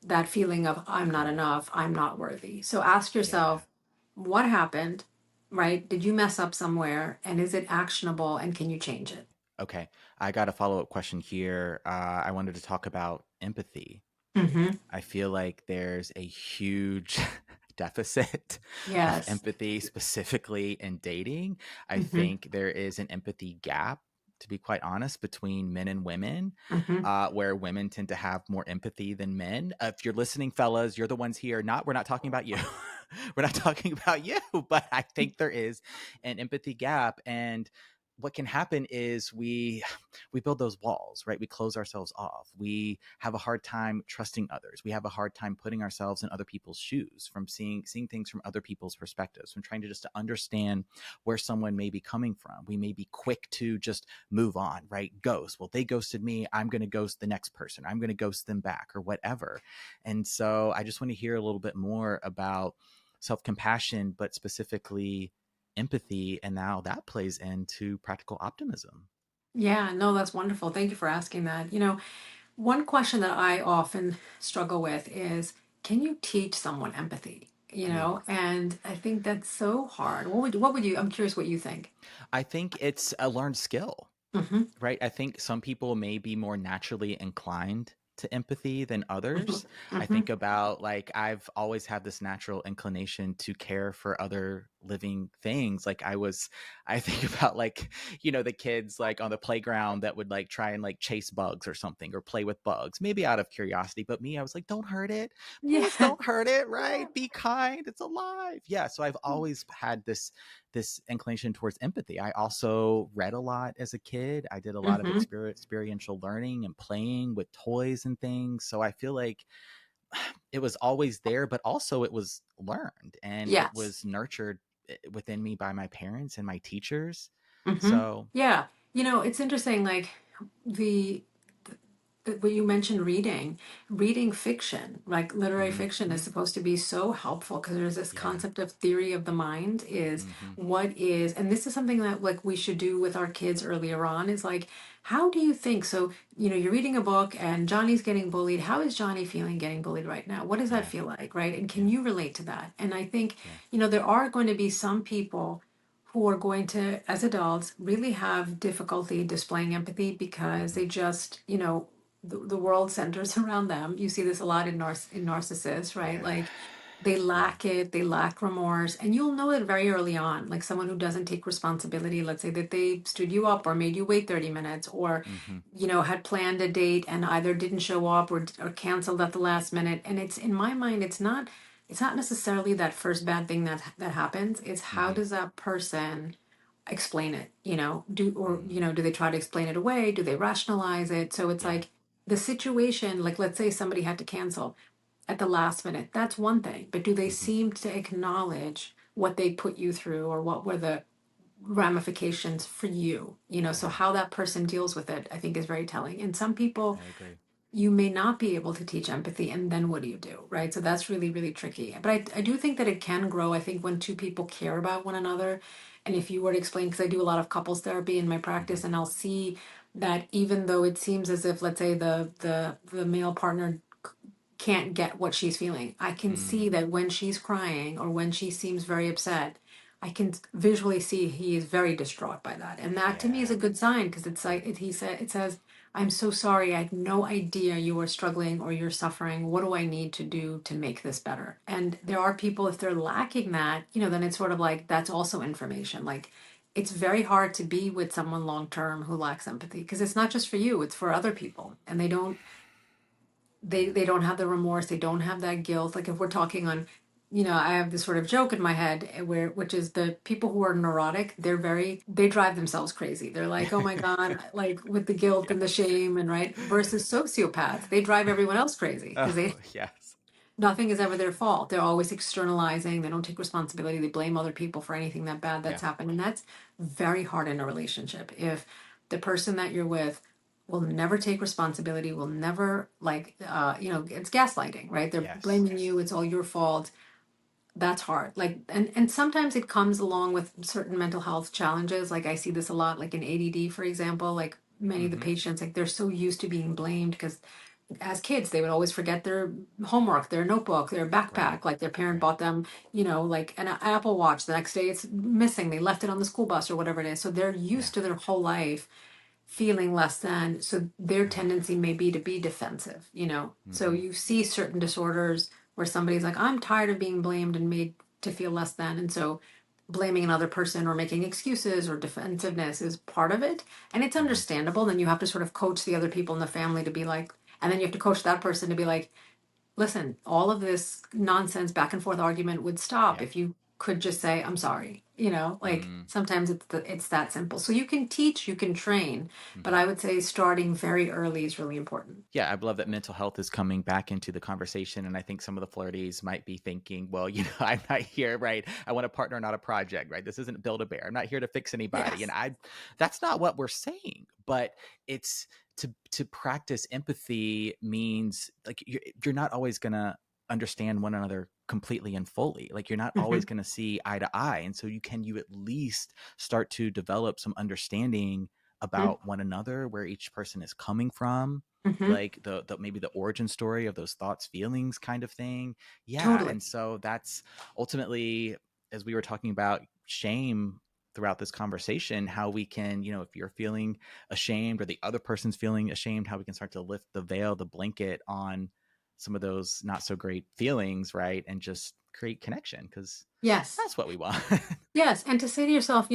that feeling of I'm not Mm, enough, I'm not worthy. So ask yeah. yourself, what happened, right? Did you mess up somewhere? And is it actionable? And can you change it? Okay. I got a follow-up question here. I wanted to talk about empathy. Mm-hmm. I feel like there's a huge deficit of Yes. empathy, specifically in dating. I Mm-hmm. think there is an empathy gap, to be quite honest, between men and women, Mm-hmm. where women tend to have more empathy than men. If you're listening, fellas, you're the ones here. We're not talking about you. We're not talking about you, but I think there is an empathy gap. And what can happen is we build those walls, right? We close ourselves off. We have a hard time trusting others. We have a hard time putting ourselves in other people's shoes, from seeing things from other people's perspectives, from trying to just to understand where someone may be coming from. We may be quick to just move on, right? Ghost. Well, they ghosted me, I'm going to ghost the next person. I'm going to ghost them back, or whatever. And so I just want to hear a little bit more about self-compassion, but specifically empathy, and how that plays into practical optimism. Yeah, no, that's wonderful. Thank you for asking that. One question that I often struggle with is, can you teach someone empathy? Ooh. And I think that's so hard. What would you, I'm curious what you think. I think it's a learned skill, Hmm. right? I think some people may be more naturally inclined to empathy than Hmm. others. I Hmm. think about, like, I've always had this natural inclination to care for other living things. I think about, like, the kids, like, on the playground that would, like, try and, like, chase bugs or something, or play with bugs, maybe out of curiosity. But me, I was like, don't hurt it. Please Yeah. don't hurt it, right? Be kind. It's alive. Yeah. So I've always had this inclination towards empathy. I also read a lot as a kid. I did a lot of Hmm. experiential learning and playing with toys and things. So I feel like it was always there, but also it was learned and it Yes. was nurtured within me by my parents and my teachers. Hmm. So, Yeah. It's interesting, like the what you mentioned, reading fiction, like literary fiction, is mhm, supposed to be so helpful because there's this yeah. concept of theory of the mind is Hmm. what is, and this is something that like we should do with our kids earlier on, is like, how do you think? So, you're reading a book and Johnny's getting bullied. How is Johnny feeling getting bullied right now? What does that Yeah. feel like, right? And can Yeah. you relate to that? And I think, Yeah. there are going to be some people who are going to, as adults, really have difficulty displaying empathy because Hmm. they just, the world centers around them. You see this a lot in narcissists, right? Yeah. Like they Yeah. lack it, they lack remorse, and you'll know it very early on. Like someone who doesn't take responsibility, let's say that they stood you up or made you wait 30 minutes, or Hmm. had planned a date and either didn't show up or canceled at the last minute. And it's, in my mind, it's not necessarily that first bad thing that happens. It's how Hmm. does that person explain it, do, or Hmm. do they try to explain it away, do they rationalize it? So it's Yeah. like the situation, like let's say somebody had to cancel at the last minute, that's one thing, but do they Hmm. seem to acknowledge what they put you through or what were the ramifications for you, so Yeah. how that person deals with it, I think, is very telling. And some people, I agree. you may not be able to teach empathy, and then what do you do, right? So that's really, really tricky, but I do think that it can grow. I think when two people care about one another, and if you were to explain, because I do a lot of couples therapy in my Hmm. practice, and I'll see that even though it seems as if, let's say, the male partner can't get what she's feeling, I can see Mm. that when she's crying or when she seems very upset, I can visually see he is very distraught by that. And that to me is Yeah. a good sign, because it's Yeah. like it says, I'm so sorry. I had no idea you were struggling or you're suffering. What do I need to do to make this better? And there are people, if they're lacking that, then it's sort of like that's also information. Like it's very hard to be with someone long term who lacks empathy, because it's not just for you, it's for other people. And Yeah. they don't have the remorse, they don't have that guilt. Like if we're talking on, I have this sort of joke in my head, which is the people who are neurotic, they drive themselves crazy. They're like, oh my God, like with the guilt and the Yes. shame, and right, versus sociopaths, they drive everyone else crazy because Oh, yes. nothing is ever their fault. They're always externalizing. They don't take responsibility. They blame other people for anything that bad Yeah. that's happened. And that's very hard in a relationship. If the person that you're with will never take responsibility, will never, like, it's gaslighting, right? They're Yes. blaming you. It's all your fault. That's hard. Like, and sometimes it comes along with certain mental health challenges. Like I see this a lot, like in ADD, for example, like many of the Hmm. patients, like they're so used to being blamed because as kids they would always forget their homework, their notebook, their Right. backpack, like their parent Right. bought them, like an Apple Watch. The next day it's missing, they left it on the school bus or whatever it is. So they're Yeah. used to their whole life feeling less than, so their tendency may be to be defensive, so Hmm. you see certain disorders where somebody's like, I'm tired of being blamed and made to feel less than, and so blaming another person or making excuses or defensiveness is part of it, and it's Hmm. understandable. Then you have to sort of coach the other people in the family to be like, and then you have to coach that person to be like, listen, all of this nonsense back and forth argument would stop Yeah. if you could just say, I'm sorry. Like Mm, sometimes it's that simple. So you can teach, you can train, but mhm. I would say starting very early is really important. Yeah, I love that mental health is coming back into the conversation. And I think some of the flirties might be thinking, well, I'm not here, right? I want a partner, not a project, right? This isn't Build a Bear. I'm not here to fix anybody. And Yes. that's not what we're saying. But it's to practice empathy means like you're not always gonna understand one another completely and fully. Like you're not always Hmm. gonna see eye to eye. And so you at least start to develop some understanding about one another, where each person is coming from, Hmm. like the maybe the origin story of those thoughts, feelings kind of thing. Yeah. Totally. And so that's ultimately, as we were talking about shame throughout this conversation, how we can, if you're feeling ashamed or the other person's feeling ashamed, how we can start to lift the veil, the blanket on some of those not so great feelings, right? And just create connection, because Yes. that's what we want. Yes, and to say to yourself,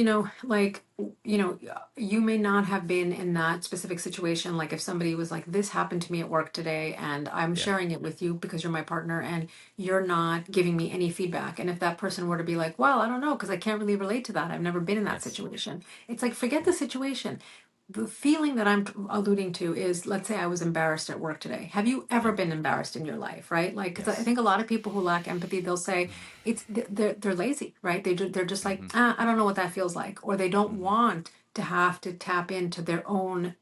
like, you may not have been in that specific situation. Like, if somebody was like, this happened to me at work today, and I'm Yeah. sharing it with you because you're my partner, and you're not giving me any feedback. And if that person were to be like, well, I don't know, because I can't really relate to that. I've never been in that Yes. situation. It's like, forget Yeah. the situation. The feeling that I'm alluding to is, let's say I was embarrassed at work today. Have you ever Yeah. been embarrassed in your life, right? Like, because I Yes. think a lot of people who lack empathy, they'll say, they're lazy, right? They're just like, Mm-hmm. I don't know what that feels like, or they don't Mm-hmm. want to have to tap into their own Wow.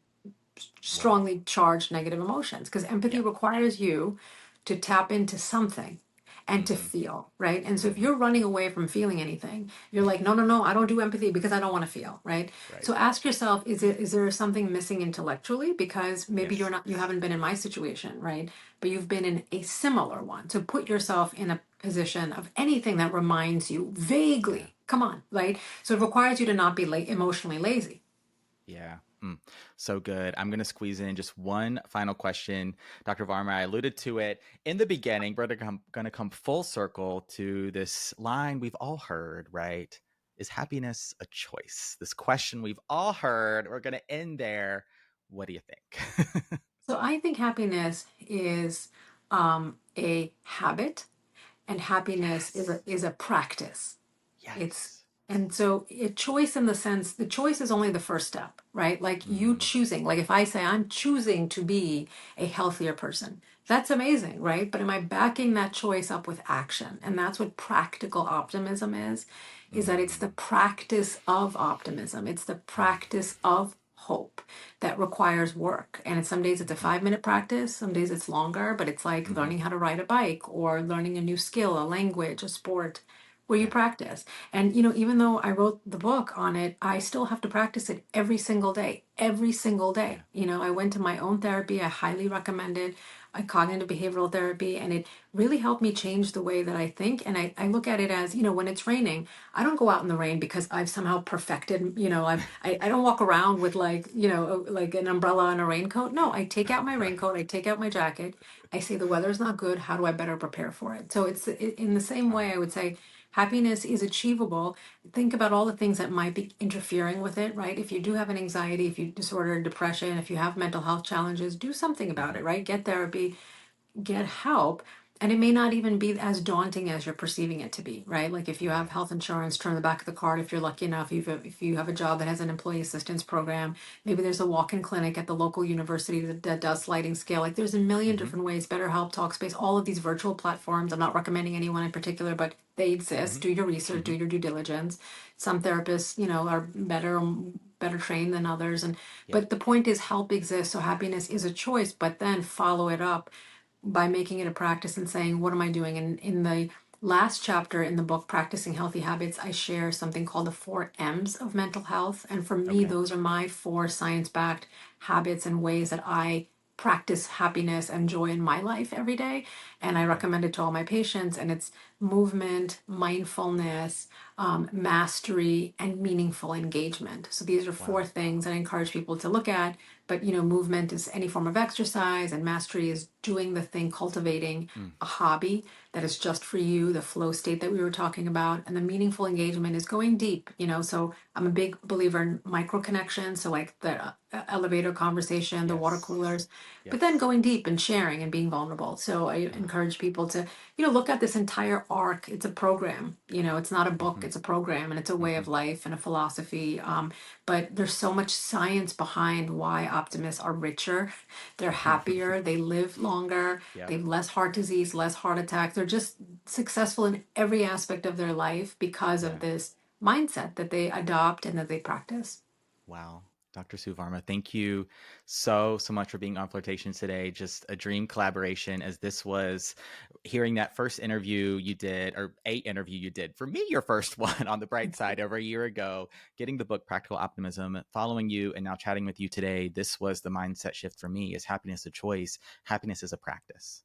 strongly charged negative emotions, because empathy Yeah. requires you to tap into something and to Mm-hmm. feel, right? And so if Mm-hmm. you're running away from feeling anything, you're like, no, no, no, I don't do empathy because I don't want to feel, right? Right. So ask yourself, is there something missing intellectually? Because maybe Yes. you haven't been in my situation, right? But you've been in a similar one. So put yourself in a position of anything that reminds you Yeah. vaguely. Come on, right? So it requires you to not be emotionally lazy. Yeah. So good. I'm going to squeeze in just one final question. Dr. Varma, I alluded to it in the beginning. We're going to come full circle to this line we've all heard, right? Is happiness a choice? This question we've all heard. We're going to end there. What do you think? So I think happiness is a habit, and happiness Yes. is a practice. It's Yes. and so a choice, in the sense, the choice is only the first step, right? Like you Mm, choosing, like if I say I'm choosing to be a healthier person, that's amazing, right? But am I backing that choice up with action? And that's what practical optimism is that it's the mm, practice of optimism. It's the mm, practice of hope that requires work. And some days it's a mhm, 5 minute practice, some days it's longer, but it's like mhm. learning how to ride a bike or learning a new skill, a language, a sport, where you Yeah. practice. And even though I wrote the book on it, I still have to practice it every single day. Every single Yeah. day. I went to my own therapy. I highly recommend it. Cognitive behavioral therapy, and it really helped me change the way that I think. And I look at it as, when it's raining, I don't go out in the rain because I've somehow perfected, I don't walk around with like, like an umbrella and a raincoat. No, I take out my Right. raincoat, I take out my jacket. I say the weather's not good. How do I better prepare for it? So it's in the same way, Wow. I would say happiness is achievable. Think about all the things that might be interfering with it, right? If you do have an anxiety, if you disorder, depression, if you have mental health challenges, do something about Mhm. it, right? Get therapy, get help. And it may not even be as daunting as you're perceiving it to be, right? Like if you have Yeah. health insurance, turn the back of the card. If you're lucky enough, if you have a job that has an employee assistance program, maybe there's a walk-in clinic at the local university that does sliding scale. Like there's a million Mhm. different ways. BetterHelp, Talkspace, all of these virtual platforms. I'm not recommending anyone in particular, but they exist. Mhm. Do your research, do Mhm. your due diligence. Some therapists, are better trained than others, and Yeah. but the point is, help exists. So happiness is a choice, but then follow it up by making it a practice and saying, what am I doing? And in the last chapter in the book, Practicing Healthy Habits, I share something called the 4 M's of mental health. And for me, Okay. those are my 4 science-backed habits and ways that I practice happiness and joy in my life every day. And I Okay. recommend it to all my patients. And it's movement, mindfulness, mastery, and meaningful engagement. So these are four Wow. things I encourage people to look at. But movement is any form of exercise, and mastery is doing the thing, cultivating Mm. a hobby that is just for you, the flow state that we were talking about. And the meaningful engagement is going deep. So I'm a big believer in micro connections, so like the elevator conversation, the water Yes. coolers, but then Yes. going deep and sharing and being vulnerable. So I Ugh. encourage people to look at this entire arc. It's a program, it's not a book, Hmm. it's a program, and it's a way Hmm. of life and a philosophy. But there's so much science behind why optimists are richer, they're happier, they live longer, Yeah. they have less heart disease, less heart attacks. They're just successful in every aspect of their life because of Yeah. this mindset that they adopt and that they practice. Wow. Dr. Sue Varma, thank you so much for being on Flirtations today. Just a dream collaboration, as this was hearing that first interview you did, or a interview you did, for me, your first one on the bright side over a year ago, getting the book Practical Optimism, following you, and now chatting with you today. This was the mindset shift for me. Is happiness a choice? Happiness is a practice,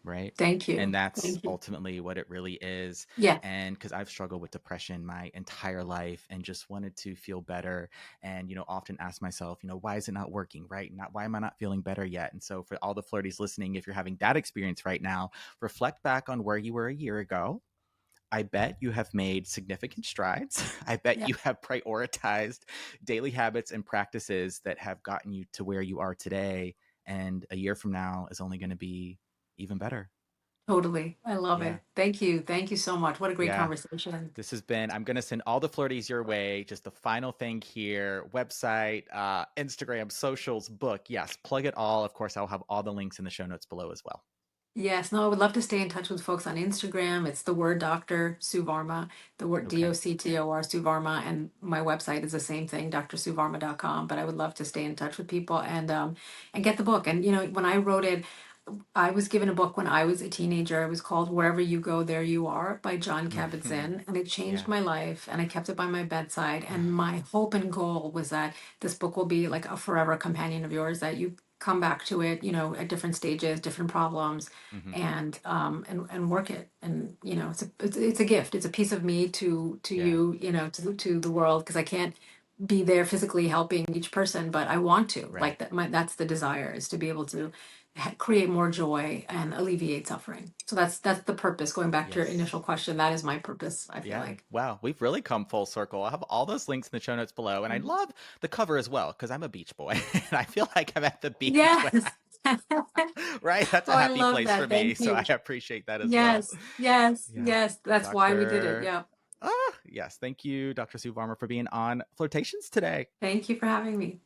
right? Thank And you. that's Thank you. ultimately what it really is. Yeah. And because I've struggled with depression my entire life and just wanted to feel better, and often ask myself, why is it not working, right? Not why am I not feeling better yet? And so for all the flirties listening, if you're having that experience right now, reflect back on where you were a year ago. I bet you have made significant strides. I bet Yeah. you have prioritized daily habits and practices that have gotten you to where you are today. And a year from now is only going to be even better. Totally. I love Yeah. it. Thank you. Thank you so much. What a great Yeah. conversation. This has been, I'm going to send all the flirties your way. Just the final thing here: website, Instagram, socials, book. Yes, plug it all. Of course, I'll have all the links in the show notes below as well. Yes, no, I would love to stay in touch with folks on Instagram. It's the word Dr. Sue Varma, the word Okay. DOCTOR Sue Varma, and my website is the same thing, drsuvarma.com. But I would love to stay in touch with people and get the book. And when I wrote it, I was given a book when I was a teenager. It was called Wherever You Go, There You Are by John Hmm. Kabat-Zinn, and it changed Yeah. my life, and I kept it by my bedside. And my hope and goal was that this book will be like a forever companion of yours, that you come back to it, at different stages, different problems, Hmm. and work it. And it's a gift. It's a piece of me to Yeah. you, to the world, because I can't be there physically helping each person, but I want to. Right. Like that, that's the desire, is to be able to create more joy and alleviate suffering. So that's the purpose. Going back to your Yes. initial question, that is my purpose, I feel Yeah. like. Wow. We've really come full circle. I have all those links in the show notes below. And I love the cover as well, because I'm a beach boy and I feel like I'm at the beach, Yes. right? That's Oh, a I happy love place for that. me. Thank So I you. appreciate that as well. Yes, yes, Yeah. yes. That's why we did it. Dr. Yeah. Yes. Thank you, Dr. Sue Varma, for being on Flirtations today. Thank you for having me.